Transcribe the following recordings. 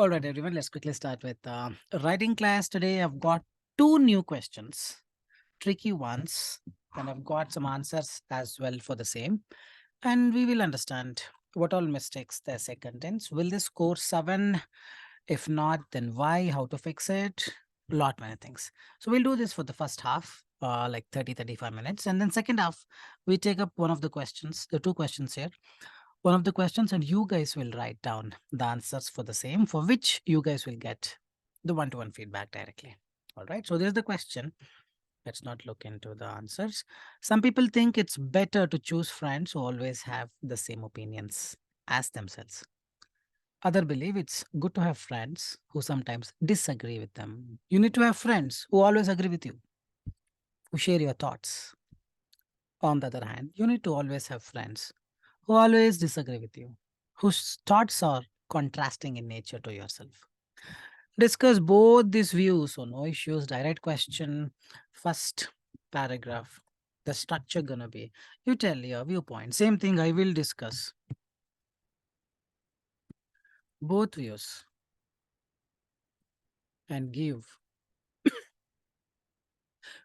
All right, everyone, let's quickly start with writing class. Today, I've got two new questions, tricky ones, and I've got some answers as well for the same. And we will understand what all mistakes the essay contains. Will this score 7? If not, then why? How to fix it? Lot many things. So we'll do this for the first half, like 30-35 minutes. And then second half, we take up one of the questions, the two questions here, one of the questions, and you guys will write down the answers for the same, for which you guys will get the one-to-one feedback directly. All right, so there's the question. Let's not look into the answers. Some people think it's better to choose friends who always have the same opinions as themselves. Other believe it's good to have friends who sometimes disagree with them. You need to have friends who always agree with you, who share your thoughts. On the other hand, you need to always have friends who always disagree with you, whose thoughts are contrasting in nature to yourself. Discuss both these views, so no issues. Direct question, first paragraph. The structure gonna be, you tell your viewpoint. Same thing I will discuss. Both views and give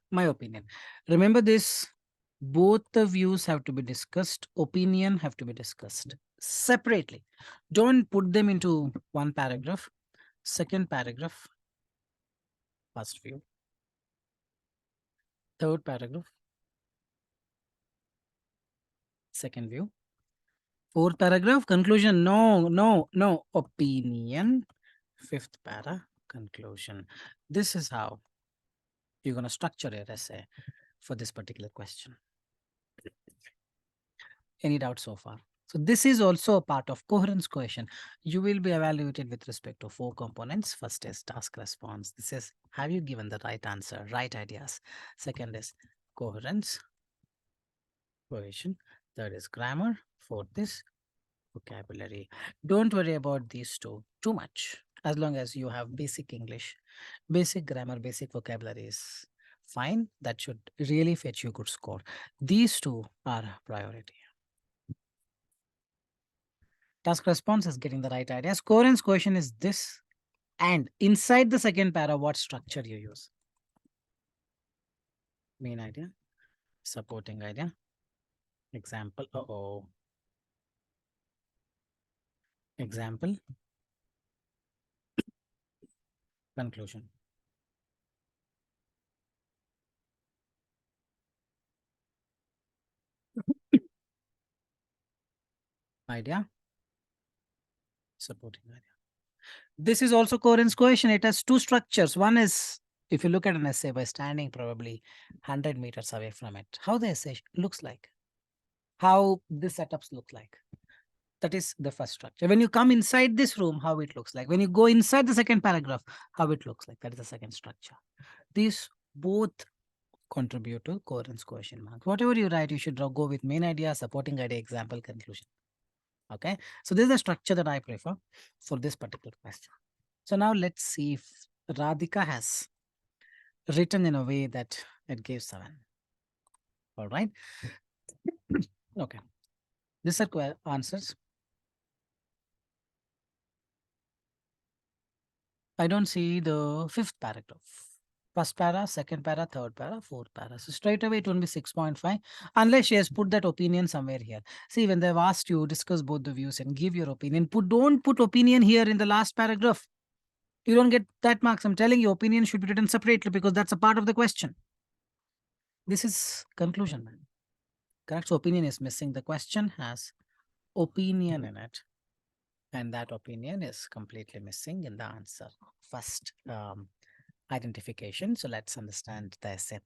my opinion. Remember this, both the views have to be discussed, opinion have to be discussed separately. Don't put them into one paragraph. Second paragraph, first view. Third paragraph, second view. Fourth paragraph, conclusion. No, no, no. Opinion. Fifth para, conclusion. This is how you're going to structure your essay for this particular question. Any doubt so far? So this is also a part of coherence question. You will be evaluated with respect to 4 components. First is task response. This is, have you given the right answer, right ideas? Second is coherence, cohesion. Third is grammar. Fourth is vocabulary. Don't worry about these two too much. As long as you have basic English, basic grammar, basic vocabulary is fine. That should really fetch you a good score. These two are priority. Task response is getting the right idea. Coherence question is this. And inside the second para, what structure you use? Main idea, supporting idea, example. Example, conclusion. Idea, supporting idea. This is also coherence question. It has two structures. One is, if you look at an essay by standing probably 100 meters away from it, how the essay looks like, how the setups look like. That is the first structure. When you come inside this room, how it looks like. When you go inside the second paragraph, how it looks like. That is the second structure. These both contribute to coherence question marks. Whatever you write, you should go with main idea, supporting idea, example, conclusion. Okay. So this is the structure that I prefer for this particular question. So now let's see if Radhika has written in a way that it gives 7. All right. Okay. These are answers. I don't see the fifth paragraph. First para, second para, third para, fourth para. So straight away it will be 6.5 unless she has put that opinion somewhere here. See, when they've asked you, discuss both the views and give your opinion, don't put opinion here in the last paragraph. You don't get that marks. I'm telling you, opinion should be written separately because that's a part of the question. This is conclusion, man. Correct? So opinion is missing. The question has opinion in it. And that opinion is completely missing in the answer. First identification. So let's understand the essay.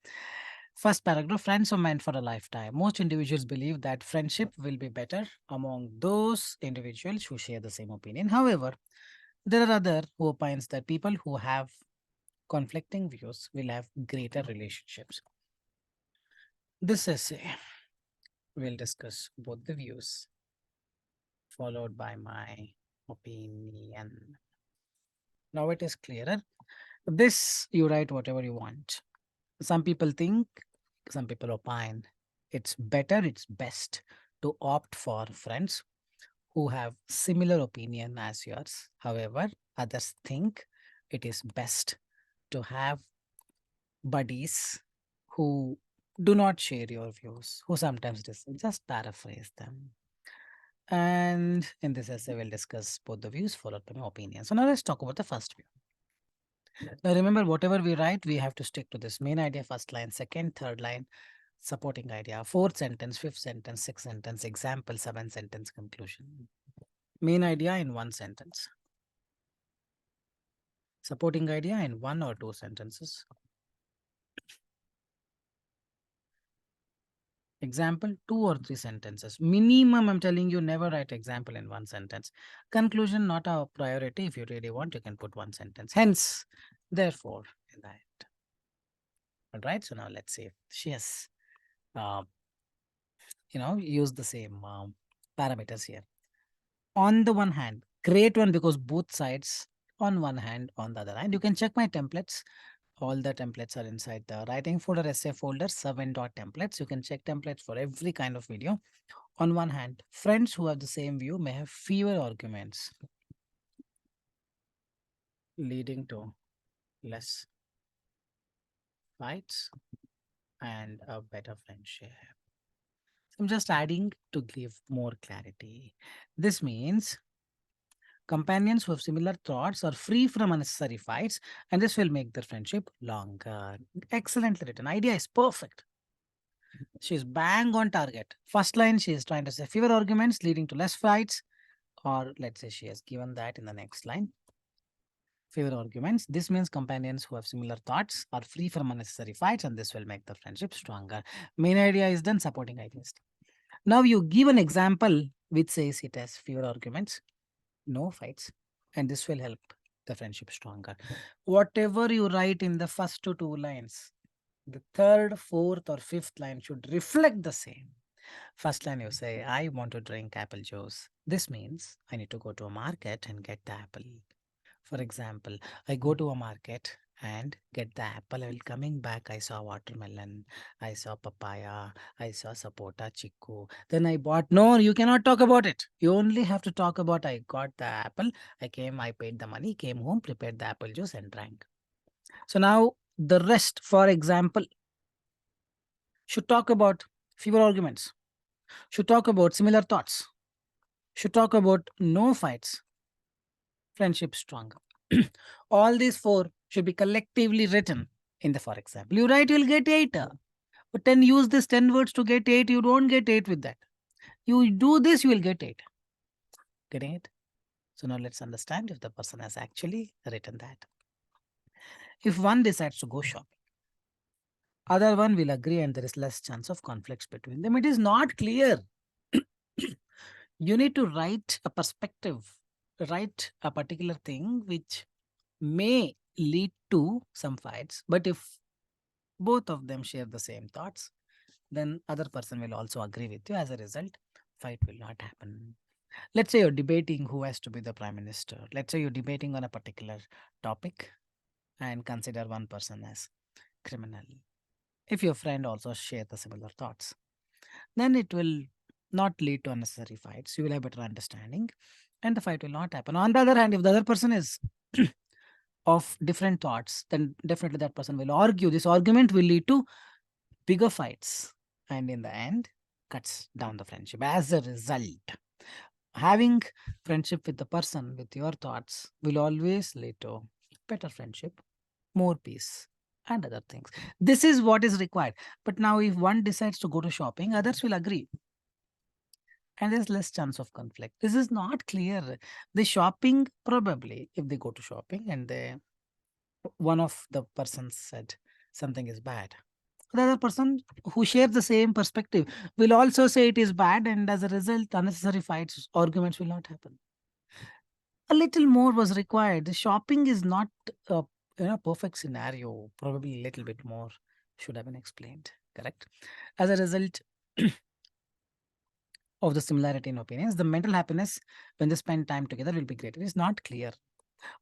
First paragraph, friends are meant for a lifetime. Most individuals believe that friendship will be better among those individuals who share the same opinion. However, there are other who opines that people who have conflicting views will have greater relationships. This essay will discuss both the views, followed by my opinion. Now it is clearer. This, you write whatever you want. Some people think, some people opine, it's better, it's best to opt for friends who have similar opinion as yours. However, others think it is best to have buddies who do not share your views, who sometimes just paraphrase them. And in this essay, we'll discuss both the views followed by my opinion. So now let's talk about the first view. Now remember, whatever we write, we have to stick to this main idea, first line, second, third line, supporting idea, fourth sentence, fifth sentence, sixth sentence, example, seventh sentence, conclusion. Main idea in one sentence. Supporting idea in one or two sentences. Example, two or three sentences. Minimum, I'm telling you, never write example in one sentence. Conclusion, not a priority. If you really want, you can put one sentence. Hence, therefore, in that. All right. So now let's see if she has, uh, used the same parameters here. On the one hand, create one because both sides on one hand, on the other hand. You can check my templates. All the templates are inside the writing folder, essay folder, 7.templates. You can check templates for every kind of video. On one hand, friends who have the same view may have fewer arguments, leading to less fights and a better friendship. I'm just adding to give more clarity. This means companions who have similar thoughts are free from unnecessary fights, and this will make their friendship longer. Excellently written. Idea is perfect. She's bang on target. First line, she is trying to say fewer arguments leading to less fights, or let's say she has given that in the next line. Fewer arguments. This means companions who have similar thoughts are free from unnecessary fights, and this will make the friendship stronger. Main idea is done, supporting ideas. Now you give an example which says it has fewer arguments, no fights, and this will help the friendship stronger. Whatever you write in the first two lines, the third, fourth, or fifth line should reflect the same. First line, you say, I want to drink apple juice. This means I need to go to a market and get the apple. For example, I go to a market and get the apple. While coming back, I saw watermelon, I saw papaya, I saw sapota, chiku. Then I bought. No, you cannot talk about it. You only have to talk about I got the apple, I came, I paid the money, came home, prepared the apple juice and drank. So now the rest, for example, should talk about fewer arguments, should talk about similar thoughts, should talk about no fights, friendship strong. All these four should be collectively written in the for example. You write, you'll get 8. But then use this 10 words to get 8. You don't get 8 with that. You do this, you will get 8. Getting it? So now let's understand if the person has actually written that. If one decides to go shopping, other one will agree and there is less chance of conflicts between them. It is not clear. You need to write a perspective, write a particular thing which may lead to some fights. But if both of them share the same thoughts, then other person will also agree with you. As a result, fight will not happen. Let's say you're debating who has to be the prime minister. Let's say you're debating on a particular topic and consider one person as criminal. If your friend also share the similar thoughts, then it will not lead to unnecessary fights. You will have better understanding and the fight will not happen. On the other hand, if the other person is of different thoughts, then definitely that person will argue. This argument will lead to bigger fights and in the end cuts down the friendship. As a result, having friendship with the person with your thoughts will always lead to better friendship, more peace and other things. This is what is required. But now if one decides to go to shopping, others will agree and there's less chance of conflict. This is not clear. The shopping, probably if they go to shopping and one of the persons said something is bad, the other person who shares the same perspective will also say it is bad, and as a result, unnecessary fights, arguments will not happen. A little more was required. The shopping is not a perfect scenario. Probably a little bit more should have been explained. Correct. As a result of the similarity in opinions, the mental happiness when they spend time together will be greater. It's not clear.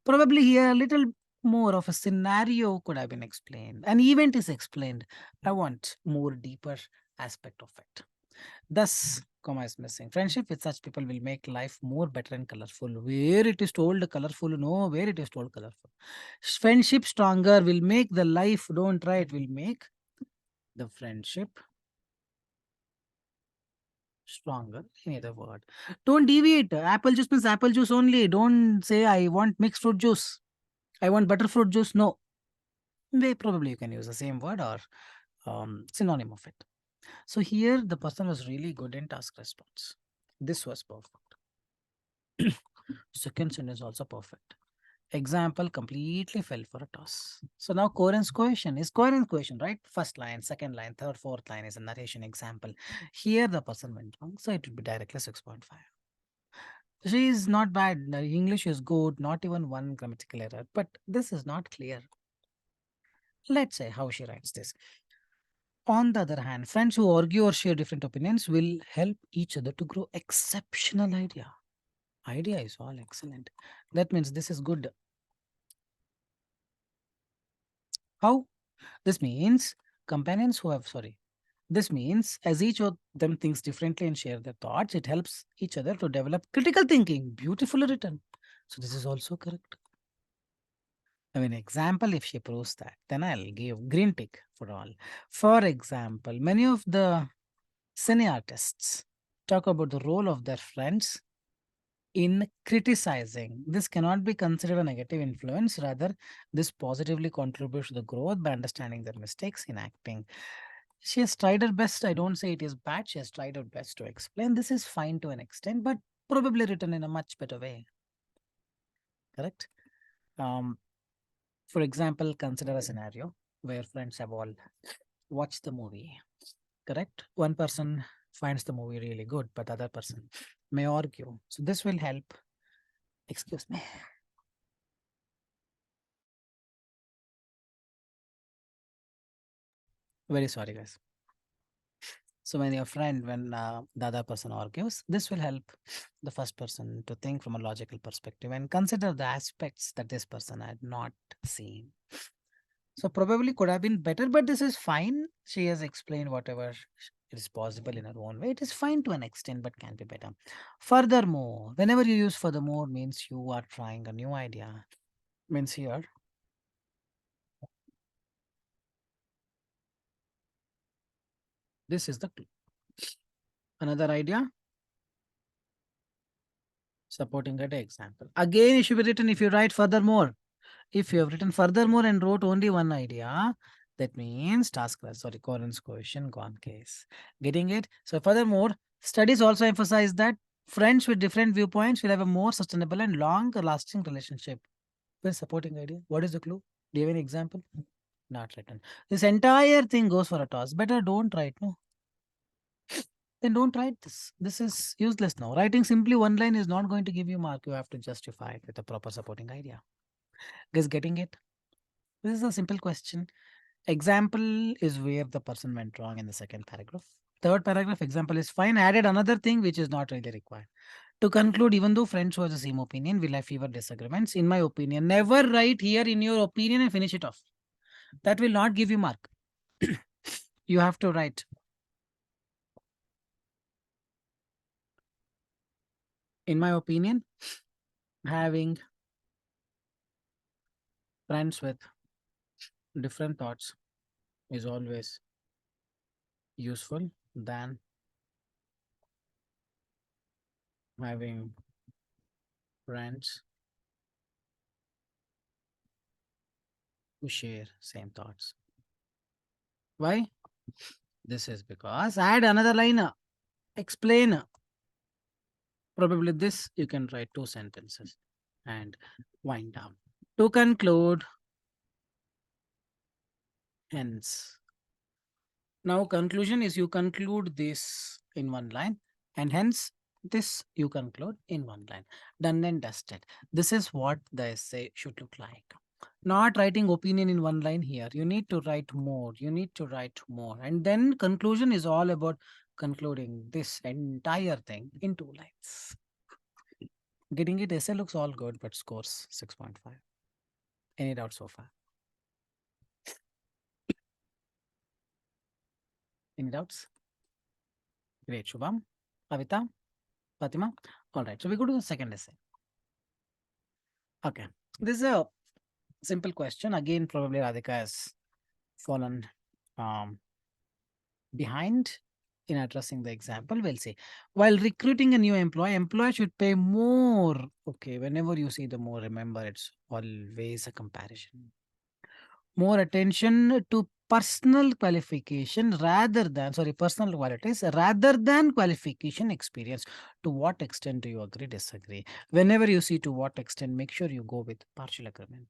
Probably here a little more of a scenario could have been explained. An event is explained. I want more deeper aspect of it. Thus, Comma is missing. Friendship with such people will make life more better and colorful. Where it is told colorful, no, where it is told colorful. Friendship stronger will make the life, don't write, will make the friendship stronger. Any other word. Don't deviate. Apple juice means apple juice only. Don't say I want mixed fruit juice. I want butterfruit juice. No. They probably you can use the same word or synonym of it. So here the person was really good in task response. This was perfect. Second sentence is also perfect. Example completely fell for a toss. So now coherence cohesion is coherence cohesion, right? First line, second line, third, fourth line is a narration example. Here the person went wrong, so it would be directly 6.5. She is not bad. English is good, not even one grammatical error, but this is not clear. Let's say how she writes this. On the other hand, friends who argue or share different opinions will help each other to grow exceptional idea. Idea is all excellent. That means this is good. How? This means companions who have, sorry, this means as each of them thinks differently and share their thoughts, it helps each other to develop critical thinking. Beautifully written. So this is also correct. I mean, example, if she proves that, then I'll give green tick for all. For example, many of the cine artists talk about the role of their friends in criticizing. This cannot be considered a negative influence. Rather, this positively contributes to the growth by understanding their mistakes in acting. She has tried her best. I don't say it is bad. She has tried her best to explain. This is fine to an extent, but probably written in a much better way. Correct? Um, for example, consider a scenario where friends have all watched the movie. Correct? One person finds the movie really good, but other person may argue. So this will help. Excuse me. Very sorry, guys. So when your friend, when the other person argues, this will help the first person to think from a logical perspective and consider the aspects that this person had not seen. So probably could have been better, but this is fine. She has explained whatever is possible in her own way. It is fine to an extent, but can be better. Furthermore, whenever you use furthermore means you are trying a new idea. Means here, this is the clue. Another idea, supporting a example. Again, it should be written if you write furthermore. If you have written furthermore and wrote only one idea, that means task class, sorry, coherence cohesion gone case. Getting it? So furthermore, studies also emphasize that friends with different viewpoints will have a more sustainable and longer lasting relationship. Well, supporting idea. What is the clue? Do you have any example? Not written. This entire thing goes for a toss. Better don't write, no. Then don't write this. This is useless now. Writing simply one line is not going to give you mark. You have to justify it with a proper supporting idea. Guys, getting it? This is a simple question. Example is where the person went wrong in the second paragraph. Third paragraph, example is fine. Added another thing which is not really required. To conclude, even though friends who have the same opinion will have fewer disagreements, in my opinion, never write here in your opinion and finish it off. That will not give you mark. You have to write. In my opinion, having friends with different thoughts is always useful than having friends who share same thoughts. Why? This is because add another line. Explain. Probably this you can write two sentences and wind down. To conclude, hence. Now conclusion is you conclude this in one line and hence this you conclude in one line. Done and dusted. This is what the essay should look like. Not writing opinion in one line here. You need to write more. You need to write more. And then conclusion is all about concluding this entire thing in 2 lines. Getting it, essay looks all good, but scores 6.5. Any doubt so far? Any doubts? Great, Shubham. Avita, Fatima. All right. So we go to the second essay. Okay. This is a simple question. Again, probably Radhika has fallen um, behind in addressing the example. We'll see. While recruiting a new employee, employer should pay more. Okay. Whenever you see the more, remember it's always a comparison. More attention to personal qualification rather than, sorry, personal qualities rather than qualification experience. To what extent do you agree, disagree? Whenever you see to what extent, make sure you go with partial agreement.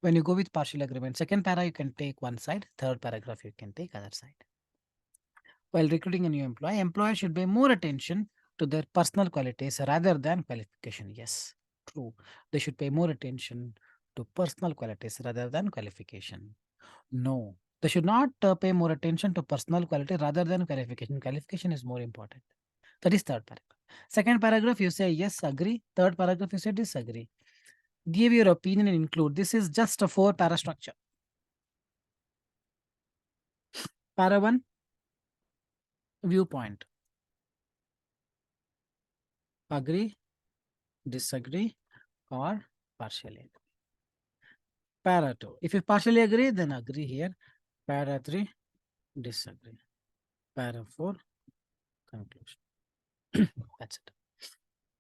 When you go with partial agreement, second para you can take one side, third paragraph you can take other side. While recruiting a new employee, employer should pay more attention to their personal qualities rather than qualification. Yes, true. They should pay more attention to personal qualities rather than qualification. No, they should not pay more attention to personal quality rather than qualification. Qualification is more important. That is third paragraph. Second paragraph, you say yes, agree. Third paragraph, you say disagree. Give your opinion and include. This is just a four para structure. Para one, viewpoint. Agree, disagree, or partially agree. Para two. If you partially agree, then agree here. Para three, disagree. Para four, conclusion. That's it.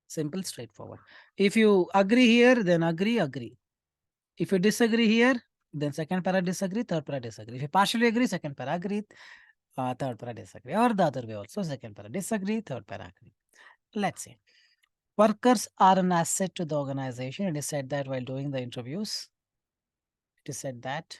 Simple, straightforward. If you agree here, then agree. If you disagree here, then second para disagree, third para disagree. If you partially agree, second para agree, third para disagree. Or the other way also, second para disagree, third para agree. Let's see. Workers are an asset to the organization. It is said that while doing the interviews. It is said that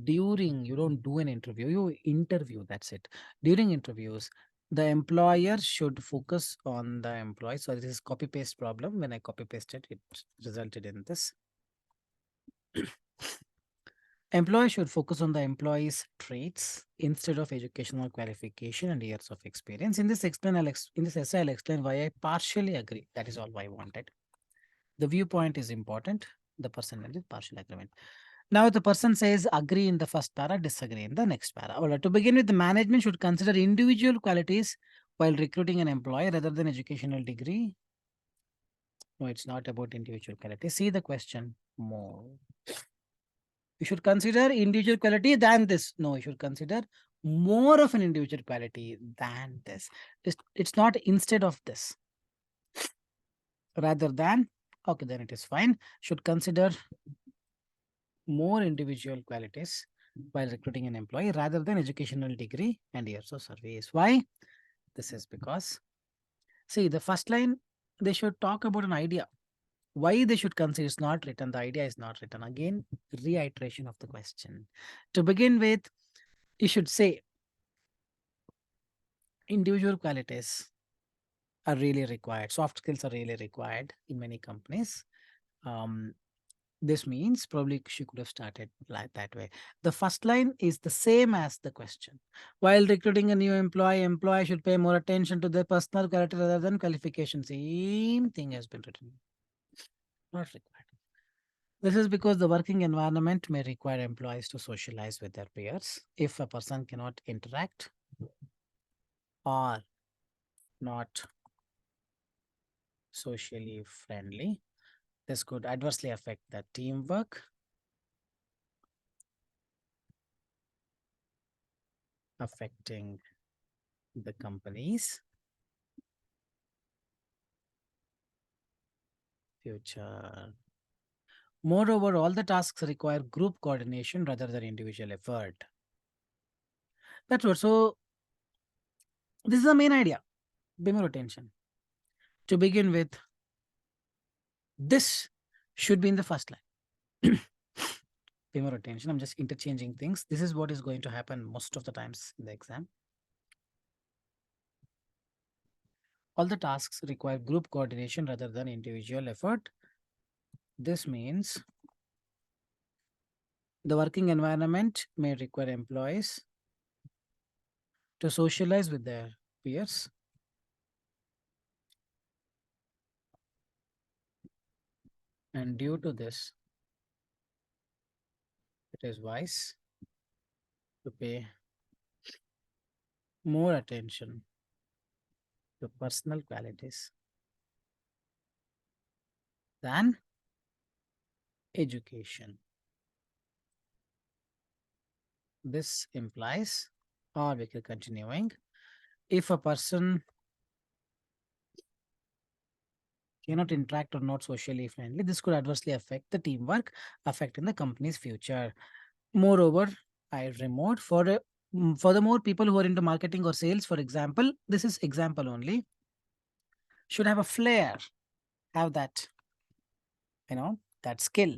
during, you don't do an interview, you interview, that's it. During interviews, the employer should focus on the employee. So this is copy paste problem. When I copy pasted, it resulted in this. Employer should focus on the employee's traits instead of educational qualification and years of experience. In this in this essay, I'll explain why I partially agree. That is all I wanted. The viewpoint is important. The person with partial agreement. Now the person says agree in the first para, disagree in the next para. All right. To begin with, the management should consider individual qualities while recruiting an employee rather than educational degree. No, it's not about individual qualities. See the question more. You should consider individual quality than this. No, you should consider more of an individual quality than this. It's not instead of this. Rather than, okay, then it is fine. Should consider more individual qualities while recruiting an employee rather than educational degree and years of service. Why? This is because, see, the first line, they should talk about an idea. Why they should consider is not written, the idea is not written. Again, reiteration of the question. To begin with, you should say individual qualities are really required. Soft skills are really required in many companies. Um, this means probably she could have started like that way. The first line is the same as the question. While recruiting a new employee, employee should pay more attention to their personal character rather than qualification. Same thing has been written. Not required. This is because the working environment may require employees to socialize with their peers. If a person cannot interact or not socially friendly, this could adversely affect the teamwork, affecting the company's future. Moreover, all the tasks require group coordination rather than individual effort. That's what. So, this is the main idea. Pay more attention. To begin with, this should be in the first line. Pay more attention. I'm just interchanging things. This is what is going to happen most of the times in the exam. All the tasks require group coordination rather than individual effort. This means the working environment may require employees to socialize with their peers, and due to this, it is wise to pay more attention to personal qualities than education. This implies, or we can continuing, if a person cannot interact or not socially friendly, this could adversely affect the teamwork, affecting the company's future. Moreover, I remote furthermore, people who are into marketing or sales, for example, this is example only, should have a flair, have that, that skill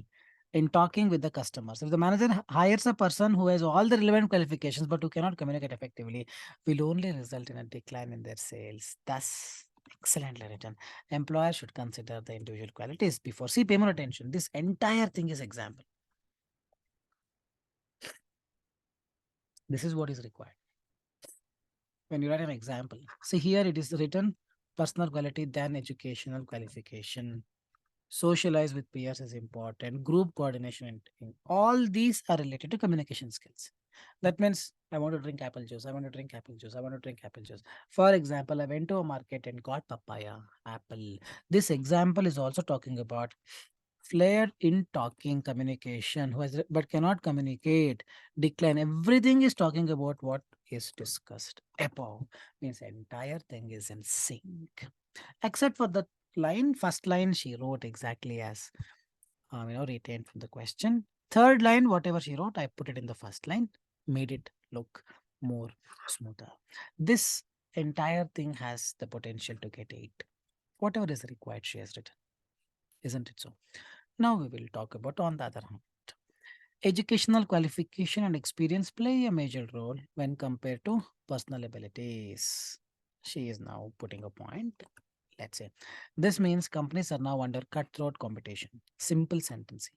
in talking with the customers. If the manager hires a person who has all the relevant qualifications but who cannot communicate effectively, will only result in a decline in their sales. Thus, excellently written. Employer should consider the individual qualities before. See, pay more attention. This entire thing is example. This is what is required. When you write an example, see here it is written personal quality than educational qualification. Socialize with peers is important. Group coordination and all these are related to communication skills. That means I want to drink apple juice. I want to drink apple juice. I want to drink apple juice. For example, I went to a market and got papaya, apple. This example is also talking about flair in talking communication who has but cannot communicate, decline. Everything is talking about what is discussed above. Means entire thing is in sync except for the line. First line she wrote exactly as retained from the question. Third line, whatever she wrote, I put it in the first line, made it look more smoother. This entire thing has the potential to get 8. Whatever is required, she has written. Isn't it so? Now we will talk about on the other hand. Educational qualification and experience play a major role when compared to personal abilities. She is now putting a point. Let's say this means companies are now under cutthroat competition. Simple sentencing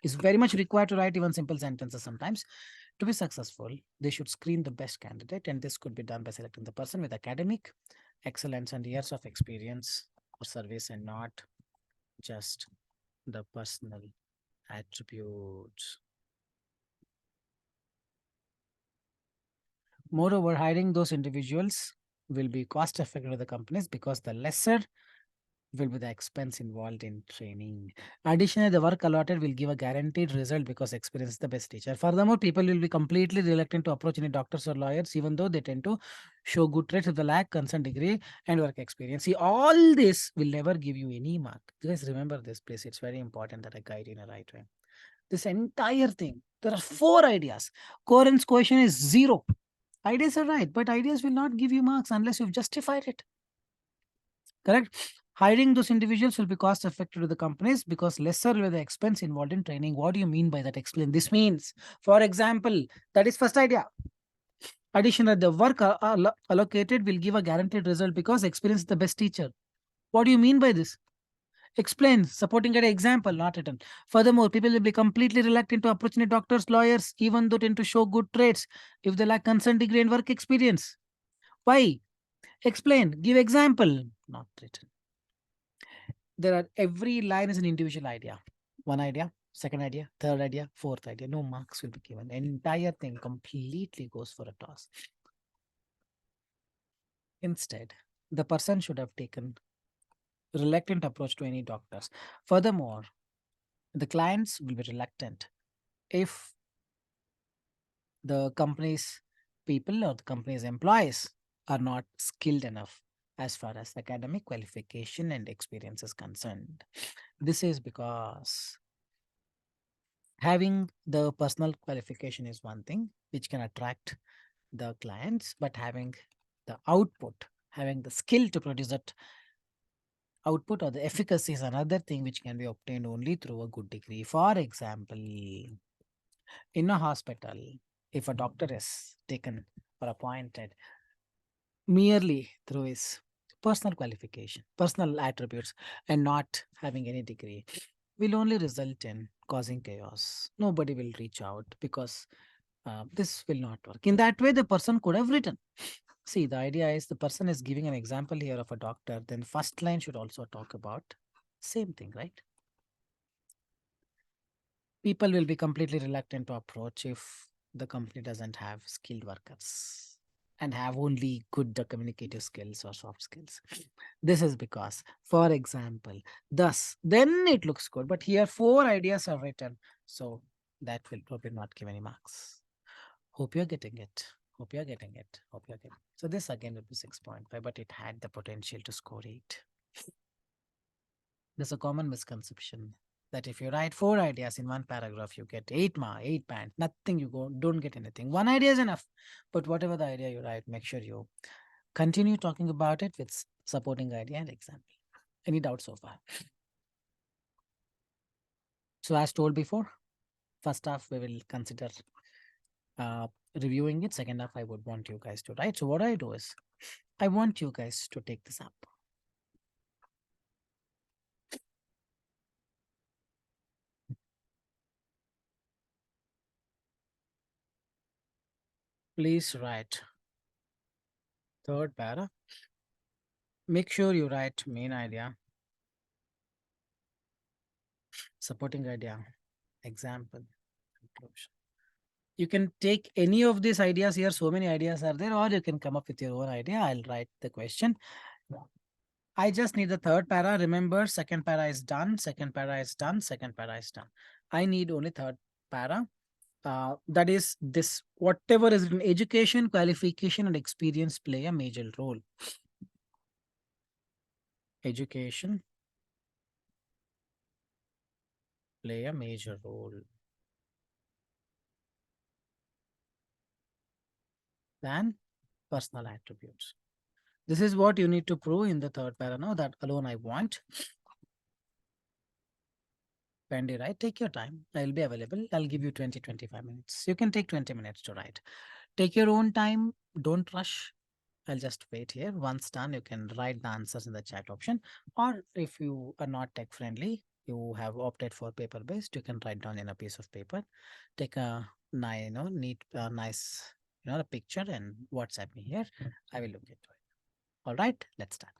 is very much required to write even simple sentences sometimes. To be successful, they should screen the best candidate, and this could be done by selecting the person with academic excellence and years of experience or service and not just the personal attributes. Moreover, hiring those individuals will be cost effective to the companies because the lesser will be the expense involved in training. Additionally, the work allotted will give a guaranteed result because experience is the best teacher. Furthermore, people will be completely reluctant to approach any doctors or lawyers, even though they tend to show good traits of the lack, concern degree, and work experience. See, all this will never give you any mark. Guys, remember this, please. It's very important that I guide you in a right way. This entire thing, there are 4 ideas. Coherence question is 0. Ideas are right, but ideas will not give you marks unless you've justified it. Correct? Hiring those individuals will be cost effective to the companies because lesser will be the expense involved in training. What do you mean by that? Explain. This means, for example, that is first idea. Additionally, the work allocated will give a guaranteed result because experience is the best teacher. What do you mean by this? Explain, supporting an example, not written. Furthermore, people will be completely reluctant to approach any doctors, lawyers, even though tend to show good traits if they lack consent degree and work experience. Why? Explain, give example, not written. There are every line is an individual idea. One idea, second idea, third idea, fourth idea. No marks will be given. The entire thing completely goes for a toss. Instead, the person should have taken reluctant approach to any doctors. Furthermore, the clients will be reluctant if the company's people or the company's employees are not skilled enough as far as academic qualification and experience is concerned. This is because having the personal qualification is one thing which can attract the clients, but having the output, having the skill to produce that output or the efficacy is another thing which can be obtained only through a good degree. For example, in a hospital, if a doctor is taken or appointed merely through his personal qualification, personal attributes, and not having any degree, will only result in causing chaos. Nobody will reach out because this will not work. In that way, the person could have written. See, the idea is the person is giving an example here of a doctor, then first line should also talk about same thing, right? People will be completely reluctant to approach if the company doesn't have skilled workers. and have only good communicative skills or soft skills. This is because, for example, thus, then it looks good. But here, 4 ideas are written. So that will probably not give any marks. Hope you're getting it. Hope you're getting it. Hope you're getting it. So this again will be 6.5, but it had the potential to score 8. There's a common misconception that if you write 4 ideas in one paragraph, you get 8 band. Nothing, you don't get anything. One idea is enough. But whatever the idea you write, make sure you continue talking about it with supporting idea and example. Any doubts so far? So as told before, first half we will consider uh, reviewing it. Second half, I would want you guys to write. So what I do is, I want you guys to take this up. Please write third para. Make sure you write main idea, supporting idea, example, conclusion. You can take any of these ideas here. So many ideas are there, or you can come up with your own idea. I'll write the question. I just need the third para. Remember, second para is done. Second para is done. Second para is done. I need only third para. That is this, whatever is in education, qualification, and experience play a major role. Education play a major role than personal attributes. This is what you need to prove in the third para. Now that alone I want. Wendy, right? Take your time. I'll be available. I'll give you 20-25 minutes. You can take 20 minutes to write. Take your own time. Don't rush. I'll just wait here. Once done, you can write the answers in the chat option. Or if you are not tech friendly, you have opted for paper based, you can write down in a piece of paper. Take a neat, nice, a picture and WhatsApp me here. I will look into it. All right, let's start.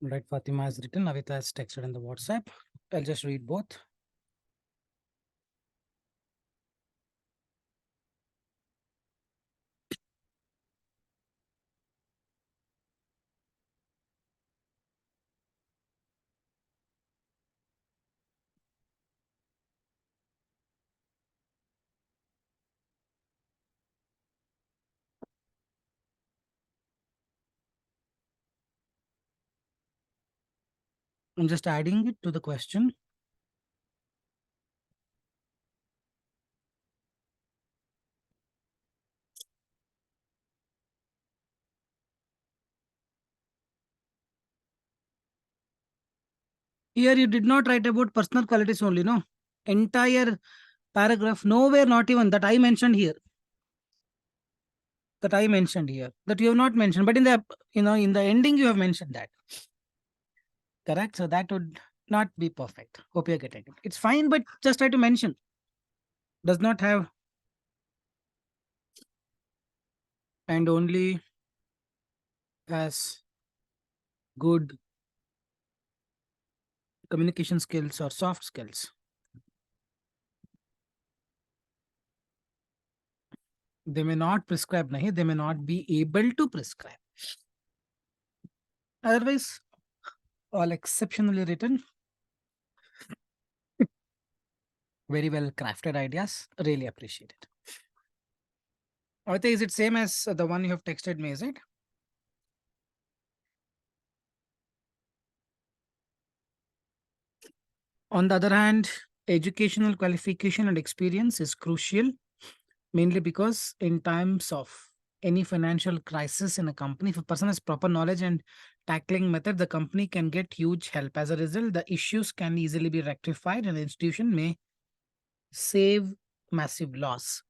Right, Fatima has written, Avita has texted in the WhatsApp. I'll just read both. I'm just adding it to the question. Here you did not write about personal qualities only, no? Entire paragraph, nowhere, not even that I mentioned here. That I mentioned here. That you have not mentioned. But in the in the ending, you have mentioned that. Correct? So that would not be perfect. Hope you're getting it. It's fine, but just try to mention. Does not have and only has good communication skills or soft skills. They may not prescribe, nahi, they may not be able to prescribe. Otherwise, all exceptionally written, very well crafted ideas. Really appreciate it. Avita, is it same as the one you have texted me? Is it? On the other hand, educational qualification and experience is crucial, mainly because in times of any financial crisis in a company, if a person has proper knowledge and tackling method, the company can get huge help. As a result, the issues can easily be rectified and the institution may save massive loss.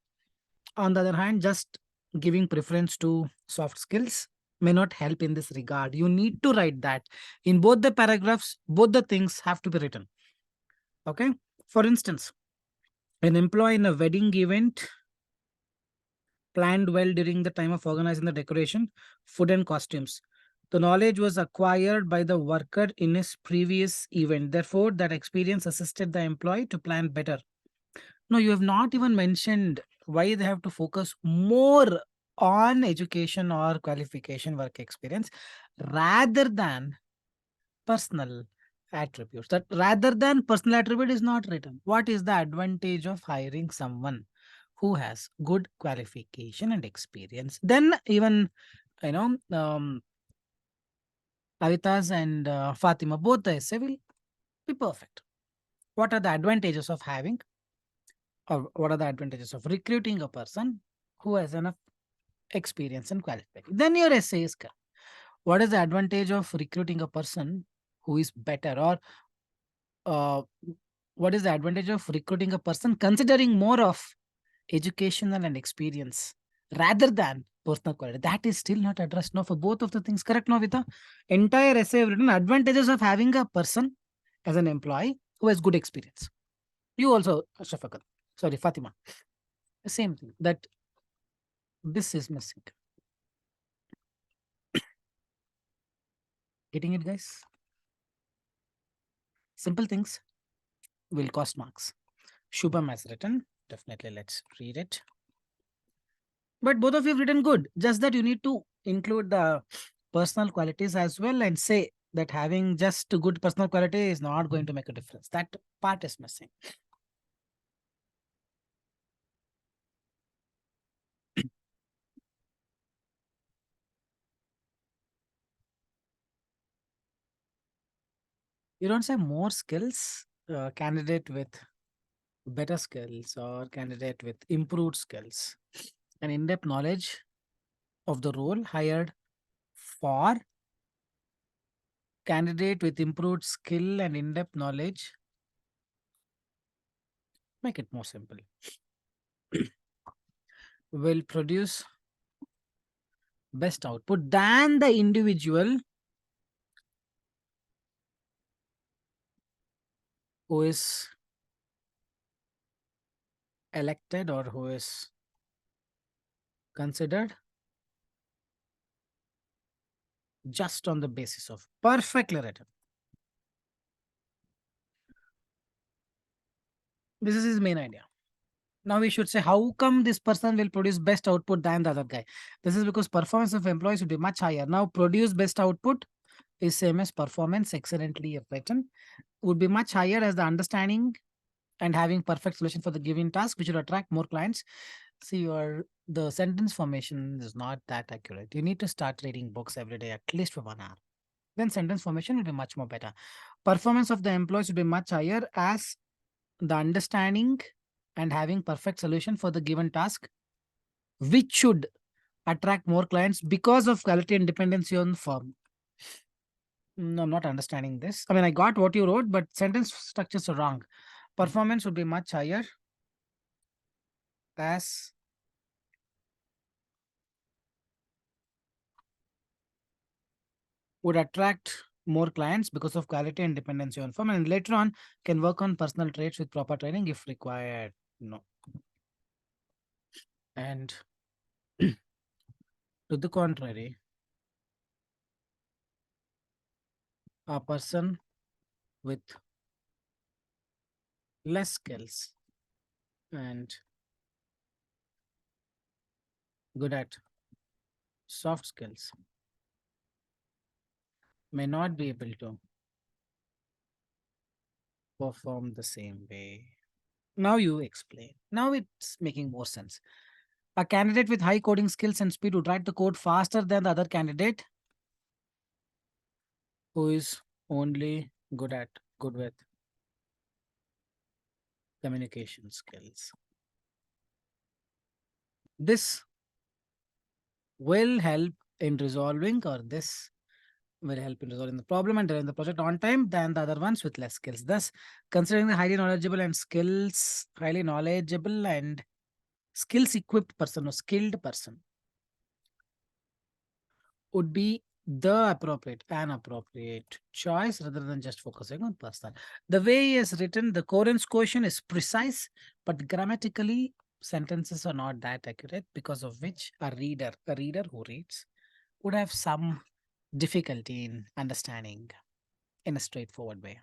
On the other hand, just giving preference to soft skills may not help in this regard. You need to write that in both the paragraphs, both the things have to be written. Okay. For instance, an employee in a wedding event planned well during the time of organizing the decoration, food, and costumes. The knowledge was acquired by the worker in his previous event. Therefore, that experience assisted the employee to plan better. No, you have not even mentioned why they have to focus more on education or qualification work experience rather than personal attributes. That rather than personal attribute is not written. What is the advantage of hiring someone who has good qualification and experience? Then even you know Avitas and Fatima, both the essay will be perfect. What are the advantages of having, or what are the advantages of recruiting a person who has enough experience and qualification? Then your essay is correct. What is the advantage of recruiting a person who is better, or uh, what is the advantage of recruiting a person considering more of educational and experience rather than personal quality? That is still not addressed. No, for both of the things, correct? No, with the entire essay I've written advantages of having a person as an employee who has good experience. You also, Shafaqat, sorry, Fatima, the same thing. That this is missing. Getting it, guys? Simple things will cost marks. Shubham has written. Definitely, let's read it. But both of you have written good. Just that you need to include the personal qualities as well and say that having just a good personal quality is not going to make a difference. That part is missing. You don't say more skills, candidate with better skills or candidate with improved skills and in-depth knowledge of the role hired for candidate with improved skill and in-depth knowledge. Make it more simple. Will produce best output than the individual who is elected or who is considered just on the basis of perfectly written. This is his main idea. Now we should say, how come this person will produce best output than the other guy? This is because performance of employees would be much higher. Now produce best output is same as performance excellently written would be much higher as the understanding and having perfect solution for the given task, which will attract more clients. See, your the sentence formation is not that accurate. You need to start reading books every day, at least for 1 hour. Then sentence formation will be much more better. Performance of the employees will be much higher as the understanding and having perfect solution for the given task, which should attract more clients because of quality and dependency on firm. No, I'm not understanding this. I mean, I got what you wrote, but sentence structures are wrong. Performance would be much higher as would attract more clients because of quality and dependency on firm, and later on can work on personal traits with proper training if required. No. And to the contrary, a person with less skills and good at soft skills may not be able to perform the same way. Now you explain. Now it's making more sense. A candidate with high coding skills and speed would write the code faster than the other candidate who is only good with communication skills. This will help in resolving, or this will help in resolving the problem and delivering the project on time than the other ones with less skills. Thus, considering the highly knowledgeable and skills equipped person or skilled person would be the appropriate choice rather than just focusing on personal. The way he has written, the coherence quotient is precise, but grammatically, sentences are not that accurate, because of which a reader who reads would have some difficulty in understanding in a straightforward way.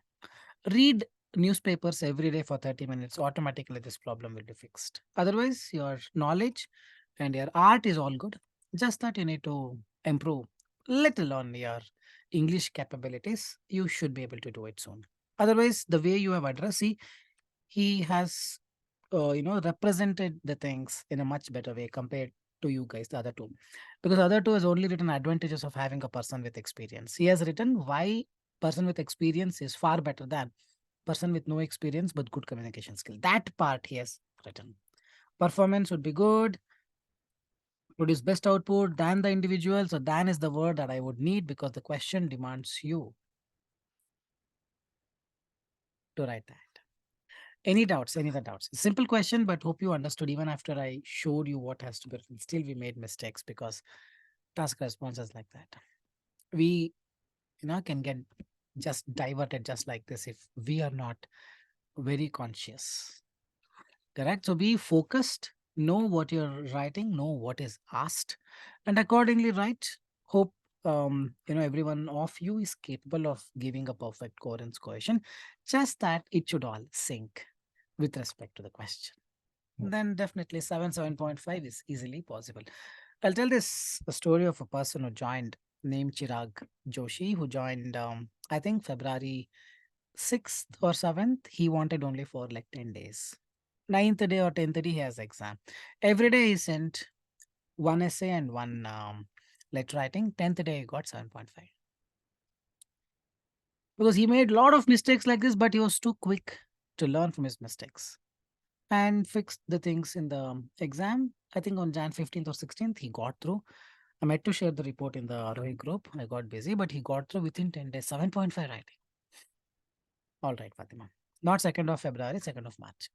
Read newspapers every day for 30 minutes, automatically this problem will be fixed. Otherwise, your knowledge and your art is all good. Just that you need to improve little on your English capabilities. You should be able to do it soon. Otherwise, the way you have addressed, see, he has represented the things in a much better way compared to you guys, the other two, because other two has only written advantages of having a person with experience. He has written why person with experience is far better than person with no experience but good communication skill. That part he has written. Performance would be good, produce best output than the individual. So than is the word that I would need, because the question demands you to write that. Any doubts? Any other doubts? Simple question, but hope you understood even after I showed you what has to be written. Still, we made mistakes because task responses like that. We, can get just diverted just like this if we are not very conscious. Correct? So be focused, know what you're writing, know what is asked, and accordingly write. Hope every one of you is capable of giving a perfect coherence cohesion, just that it should all sync with respect to the question. Then definitely 7.5 is easily possible. I'll tell this a story of a person who joined, named Chirag Joshi, who joined I think February 6th or 7th. He wanted only for like 10 days. 9th day or 10th day he has exam. Every day he sent one essay and one letter writing. 10th day he got 7.5. Because he made a lot of mistakes like this, but he was too quick to learn from his mistakes and fixed the things in the exam. I think on Jan 15th or 16th, he got through. I meant to share the report in the ROE group. I got busy, but he got through within 10 days, 7.5 writing. All right, Fatima. Not 2nd of February, 2nd of March.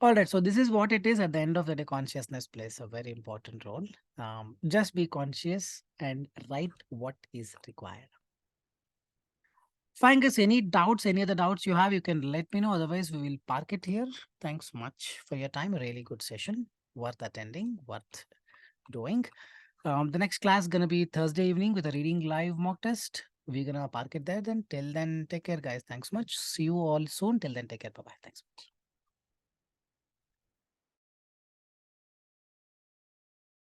All right, so this is what it is. At the end of the day, consciousness plays a very important role. Just be conscious and write what is required. Fine, guys. Any doubts, any other doubts you have, you can let me know. Otherwise, we will park it here. Thanks much for your time. A really good session. Worth attending, worth doing. The next class gonna be Thursday evening with a reading live mock test. We're gonna park it there then. Till then, take care, guys. Thanks much. See you all soon. Till then, take care. Bye bye. Thanks.